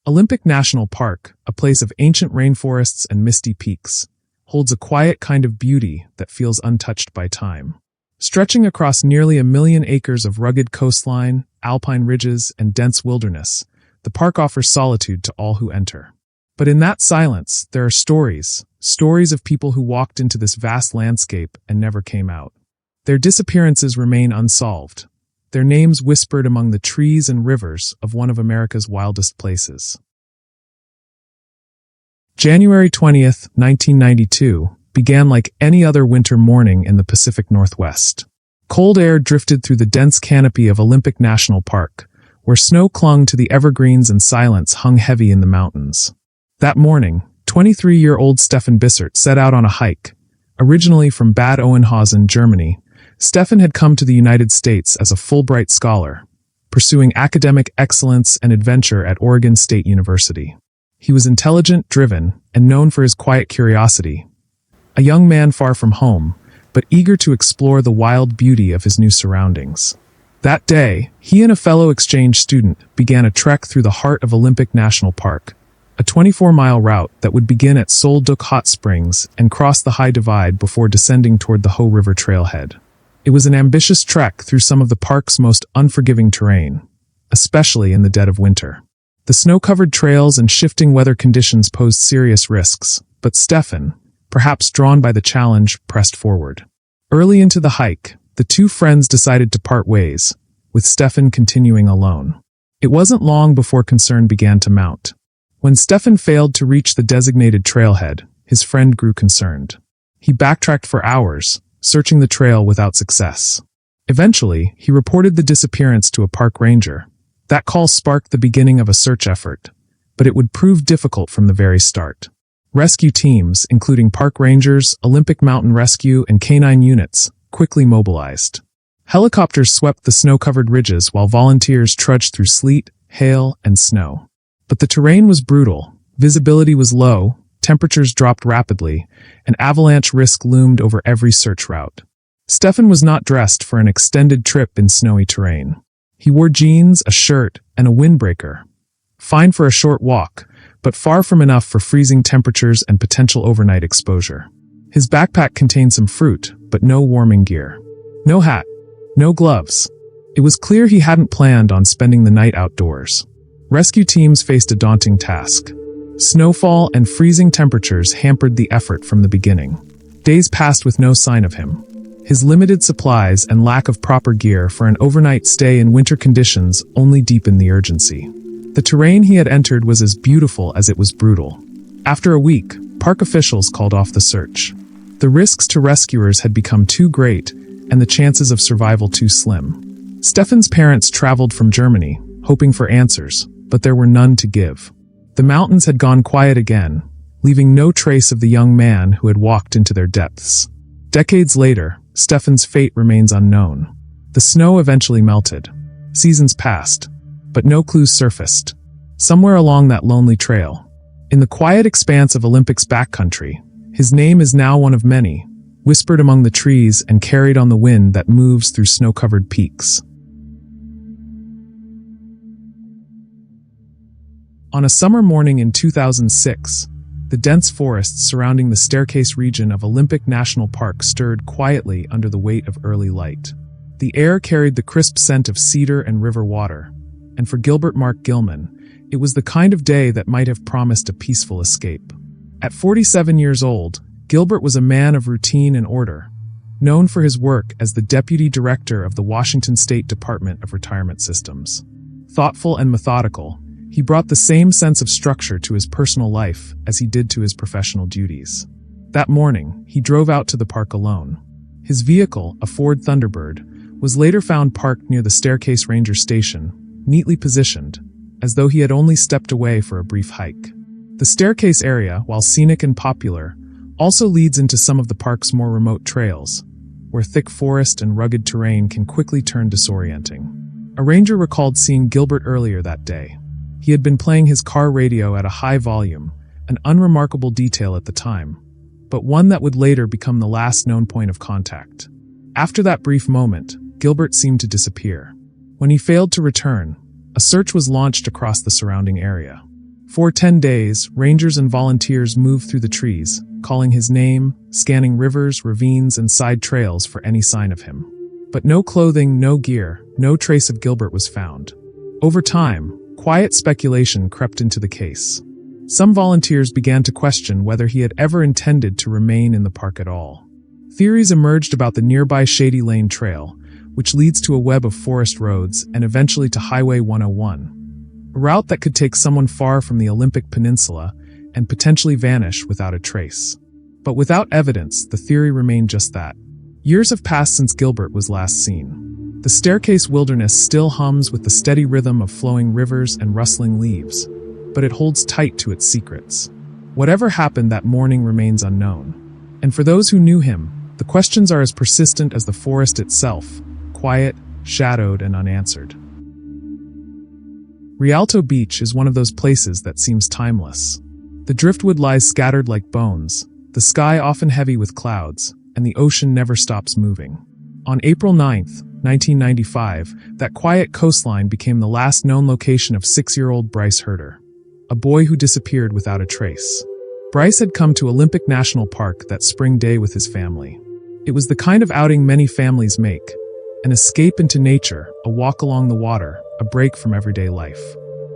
Olympic National Park, a place of ancient rainforests and misty peaks, holds a quiet kind of beauty that feels untouched by time. Stretching across nearly 1 million acres of rugged coastline, alpine ridges, and dense wilderness, the park offers solitude to all who enter. But in that silence, there are stories of people who walked into this vast landscape and never came out. Their disappearances remain unsolved, their names whispered among the trees and rivers of one of America's wildest places. January 20th, 1992, began like any other winter morning in the Pacific Northwest. Cold air drifted through the dense canopy of Olympic National Park, where snow clung to the evergreens and silence hung heavy in the mountains. That morning, 23-year-old Stefan Bissert set out on a hike. Originally from Bad Oeynhausen, Germany, Stefan had come to the United States as a Fulbright scholar, pursuing academic excellence and adventure at Oregon State University. He was intelligent, driven, and known for his quiet curiosity. A young man far from home, but eager to explore the wild beauty of his new surroundings. That day, he and a fellow exchange student began a trek through the heart of Olympic National Park, a 24-mile route that would begin at Sol Duc Hot Springs and cross the High Divide before descending toward the Hoh River trailhead. It was an ambitious trek through some of the park's most unforgiving terrain, especially in the dead of winter. The snow-covered trails and shifting weather conditions posed serious risks, but Stefan, perhaps drawn by the challenge, pressed forward. Early into the hike, the two friends decided to part ways, with Stefan continuing alone. It wasn't long before concern began to mount. When Stefan failed to reach the designated trailhead, his friend grew concerned. He backtracked for hours, searching the trail without success. Eventually, he reported the disappearance to a park ranger. That call sparked the beginning of a search effort, but it would prove difficult from the very start. Rescue teams, including park rangers, Olympic Mountain Rescue, and canine units, quickly mobilized. Helicopters swept the snow-covered ridges while volunteers trudged through sleet, hail, and snow. But the terrain was brutal, visibility was low, temperatures dropped rapidly, and avalanche risk loomed over every search route. Stefan was not dressed for an extended trip in snowy terrain. He wore jeans, a shirt, and a windbreaker. Fine for a short walk, but far from enough for freezing temperatures and potential overnight exposure. His backpack contained some fruit, but no warming gear. No hat. No gloves. It was clear he hadn't planned on spending the night outdoors. Rescue teams faced a daunting task. Snowfall and freezing temperatures hampered the effort from the beginning. Days passed with no sign of him. His limited supplies and lack of proper gear for an overnight stay in winter conditions only deepened the urgency. The terrain he had entered was as beautiful as it was brutal. After a week, park officials called off the search. The risks to rescuers had become too great, and the chances of survival too slim. Stefan's parents traveled from Germany, hoping for answers, but there were none to give. The mountains had gone quiet again, leaving no trace of the young man who had walked into their depths. Decades later, Stefan's fate remains unknown. The snow eventually melted. Seasons passed, but no clues surfaced. Somewhere along that lonely trail, in the quiet expanse of Olympic's backcountry, his name is now one of many, whispered among the trees and carried on the wind that moves through snow-covered peaks. On a summer morning in 2006, the dense forests surrounding the Staircase region of Olympic National Park stirred quietly under the weight of early light. The air carried the crisp scent of cedar and river water, and for Gilbert Gilman, it was the kind of day that might have promised a peaceful escape. At 47 years old, Gilbert was a man of routine and order, known for his work as the deputy director of the Washington State Department of Retirement Systems. Thoughtful and methodical, he brought the same sense of structure to his personal life as he did to his professional duties. That morning, he drove out to the park alone. His vehicle, a Ford Thunderbird, was later found parked near the Staircase Ranger Station, neatly positioned, as though he had only stepped away for a brief hike. The Staircase area, while scenic and popular, also leads into some of the park's more remote trails, where thick forest and rugged terrain can quickly turn disorienting. A ranger recalled seeing Gilbert earlier that day. He had been playing his car radio at a high volume, an unremarkable detail at the time, but one that would later become the last known point of contact. After that brief moment, Gilbert seemed to disappear. When he failed to return, a search was launched across the surrounding area. For 10 days, rangers and volunteers moved through the trees, calling his name, scanning rivers, ravines, and side trails for any sign of him. But no clothing, no gear, no trace of Gilbert was found. Over time, quiet speculation crept into the case. Some volunteers began to question whether he had ever intended to remain in the park at all. Theories emerged about the nearby Shady Lane Trail, which leads to a web of forest roads and eventually to Highway 101, a route that could take someone far from the Olympic Peninsula and potentially vanish without a trace. But without evidence, the theory remained just that. Years have passed since Gilbert was last seen. The Staircase Wilderness still hums with the steady rhythm of flowing rivers and rustling leaves, but it holds tight to its secrets. Whatever happened that morning remains unknown. And for those who knew him, the questions are as persistent as the forest itself, quiet, shadowed, and unanswered. Rialto Beach is one of those places that seems timeless. The driftwood lies scattered like bones, the sky often heavy with clouds, and the ocean never stops moving. On April 9, 1995, that quiet coastline became the last known location of 6-year-old Bryce Herder, a boy who disappeared without a trace. Bryce had come to Olympic National Park that spring day with his family. It was the kind of outing many families make, an escape into nature, a walk along the water, a break from everyday life.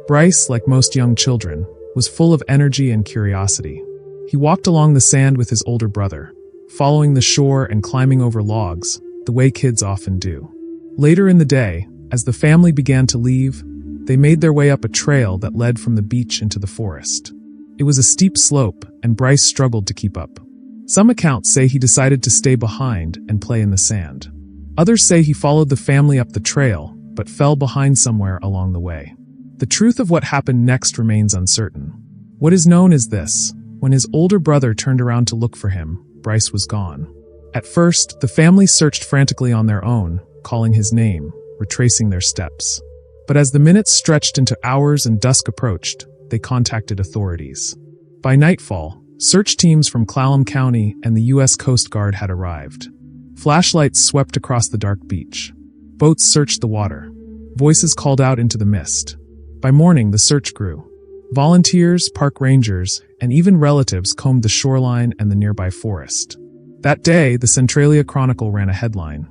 Bryce, like most young children, was full of energy and curiosity. He walked along the sand with his older brother, following the shore and climbing over logs, the way kids often do. Later in the day, as the family began to leave, they made their way up a trail that led from the beach into the forest. It was a steep slope, and Bryce struggled to keep up. Some accounts say he decided to stay behind and play in the sand. Others say he followed the family up the trail, but fell behind somewhere along the way. The truth of what happened next remains uncertain. What is known is this: when his older brother turned around to look for him, Bryce was gone. At first, the family searched frantically on their own, calling his name, retracing their steps. But as the minutes stretched into hours and dusk approached, they contacted authorities. By nightfall, search teams from Clallam County and the U.S. Coast Guard had arrived. Flashlights swept across the dark beach. Boats searched the water. Voices called out into the mist. By morning, the search grew. Volunteers, park rangers, and even relatives combed the shoreline and the nearby forest. That day, the Centralia Chronicle ran a headline: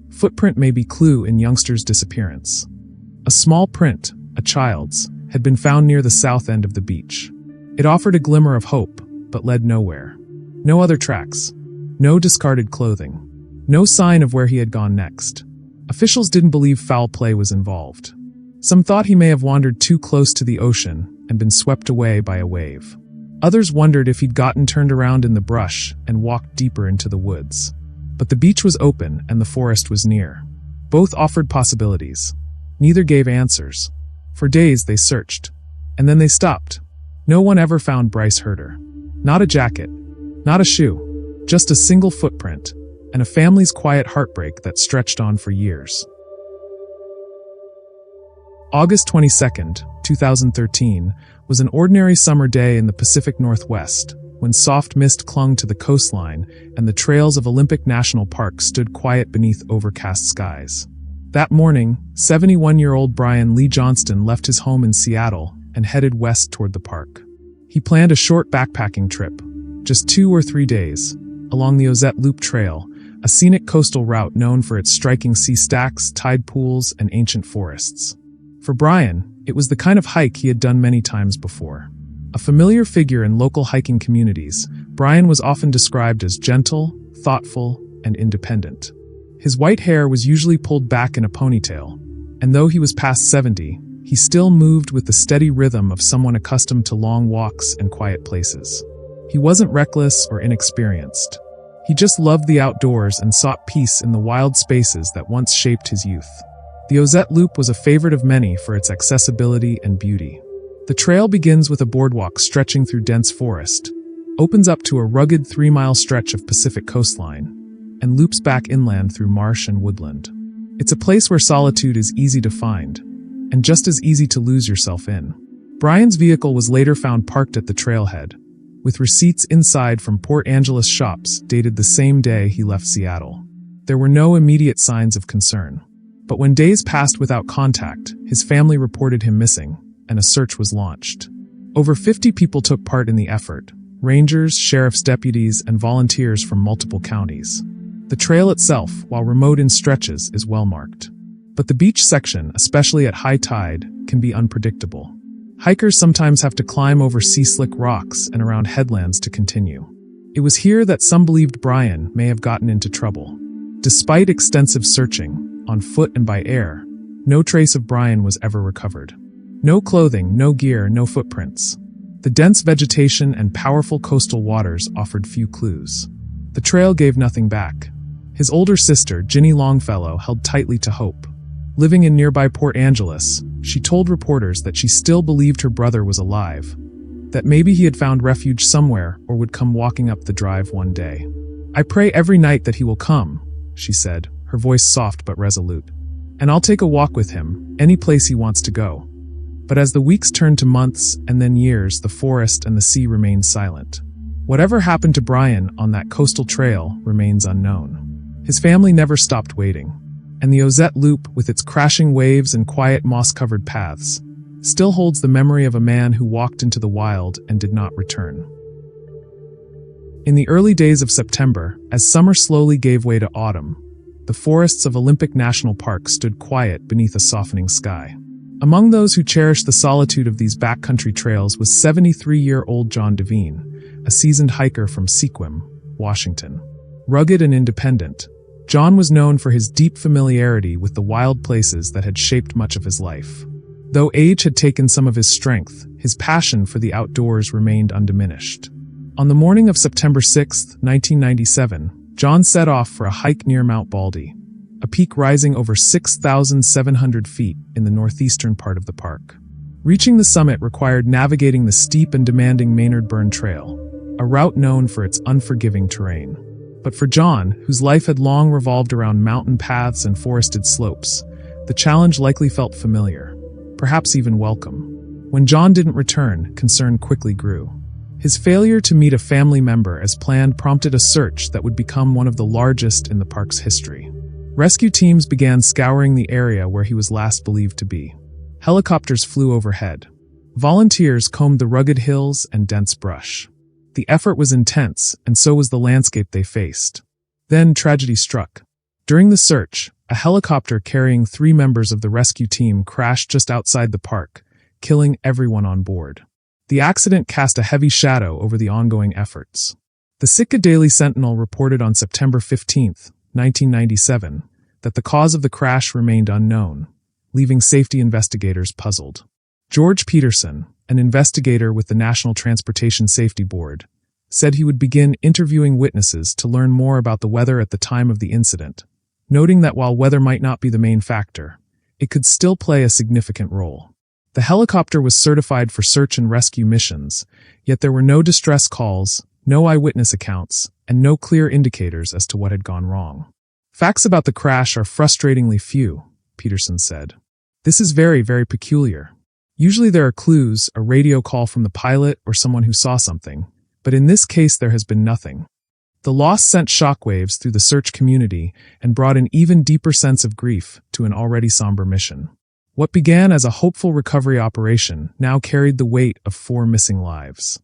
"Footprint may be clue in youngster's disappearance." A small print, a child's, had been found near the south end of the beach. It offered a glimmer of hope, but led nowhere. No other tracks. No discarded clothing. No sign of where he had gone next. Officials didn't believe foul play was involved. Some thought he may have wandered too close to the ocean and been swept away by a wave. Others wondered if he'd gotten turned around in the brush and walked deeper into the woods. But the beach was open and the forest was near. Both offered possibilities. Neither gave answers. For days they searched. And then they stopped. No one ever found Bryce Herder. Not a jacket. Not a shoe. Just a single footprint. And a family's quiet heartbreak that stretched on for years. August 22, 2013, was an ordinary summer day in the Pacific Northwest, when soft mist clung to the coastline and the trails of Olympic National Park stood quiet beneath overcast skies. That morning, 71-year-old Lee Johnston left his home in Seattle and headed west toward the park. He planned a short backpacking trip, just 2 or 3 days, along the Ozette Loop Trail, a scenic coastal route known for its striking sea stacks, tide pools, and ancient forests. For Brian, it was the kind of hike he had done many times before. A familiar figure in local hiking communities, Brian was often described as gentle, thoughtful, and independent. His white hair was usually pulled back in a ponytail, and though he was past 70, he still moved with the steady rhythm of someone accustomed to long walks and quiet places. He wasn't reckless or inexperienced. He just loved the outdoors and sought peace in the wild spaces that once shaped his youth. The Ozette Loop was a favorite of many for its accessibility and beauty. The trail begins with a boardwalk stretching through dense forest, opens up to a rugged 3-mile stretch of Pacific coastline, and loops back inland through marsh and woodland. It's a place where solitude is easy to find, and just as easy to lose yourself in. Brian's vehicle was later found parked at the trailhead, with receipts inside from Port Angeles shops dated the same day he left Seattle. There were no immediate signs of concern. But when days passed without contact, his family reported him missing, and a search was launched. Over 50 people took part in the effort: rangers, sheriff's deputies, and volunteers from multiple counties. The trail itself, while remote in stretches, is well marked. But the beach section, especially at high tide, can be unpredictable. Hikers sometimes have to climb over sea-slick rocks and around headlands to continue. It was here that some believed Brian may have gotten into trouble. Despite extensive searching, on foot and by air, no trace of Brian was ever recovered. No clothing, no gear, no footprints. The dense vegetation and powerful coastal waters offered few clues. The trail gave nothing back. His older sister, Ginny Longfellow, held tightly to hope. Living in nearby Port Angeles, she told reporters that she still believed her brother was alive, that maybe he had found refuge somewhere or would come walking up the drive one day. "I pray every night that he will come," she said, her voice soft but resolute. "And I'll take a walk with him, any place he wants to go." But as the weeks turned to months and then years, the forest and the sea remained silent. Whatever happened to Brian on that coastal trail remains unknown. His family never stopped waiting. And the Ozette Loop, with its crashing waves and quiet moss-covered paths, still holds the memory of a man who walked into the wild and did not return. In the early days of September, as summer slowly gave way to autumn, the forests of Olympic National Park stood quiet beneath a softening sky. Among those who cherished the solitude of these backcountry trails was 73-year-old John Devine, a seasoned hiker from Sequim, Washington. Rugged and independent, John was known for his deep familiarity with the wild places that had shaped much of his life. Though age had taken some of his strength, his passion for the outdoors remained undiminished. On the morning of September 6, 1997, John set off for a hike near Mount Baldy, a peak rising over 6,700 feet in the northeastern part of the park. Reaching the summit required navigating the steep and demanding Maynard Burn Trail, a route known for its unforgiving terrain. But for John, whose life had long revolved around mountain paths and forested slopes, the challenge likely felt familiar, perhaps even welcome. When John didn't return, concern quickly grew. His failure to meet a family member as planned prompted a search that would become one of the largest in the park's history. Rescue teams began scouring the area where he was last believed to be. Helicopters flew overhead. Volunteers combed the rugged hills and dense brush. The effort was intense, and so was the landscape they faced. Then tragedy struck. During the search, a helicopter carrying 3 members of the rescue team crashed just outside the park, killing everyone on board. The accident cast a heavy shadow over the ongoing efforts. The Sitka Daily Sentinel reported on September 15, 1997, that the cause of the crash remained unknown, leaving safety investigators puzzled. George Peterson, an investigator with the National Transportation Safety Board, said he would begin interviewing witnesses to learn more about the weather at the time of the incident, noting that while weather might not be the main factor, it could still play a significant role. The helicopter was certified for search and rescue missions, yet there were no distress calls, no eyewitness accounts, and no clear indicators as to what had gone wrong. "Facts about the crash are frustratingly few," Peterson said. "This is very, very peculiar. Usually there are clues, a radio call from the pilot or someone who saw something, but in this case there has been nothing." The loss sent shockwaves through the search community and brought an even deeper sense of grief to an already somber mission. What began as a hopeful recovery operation now carried the weight of 4 missing lives.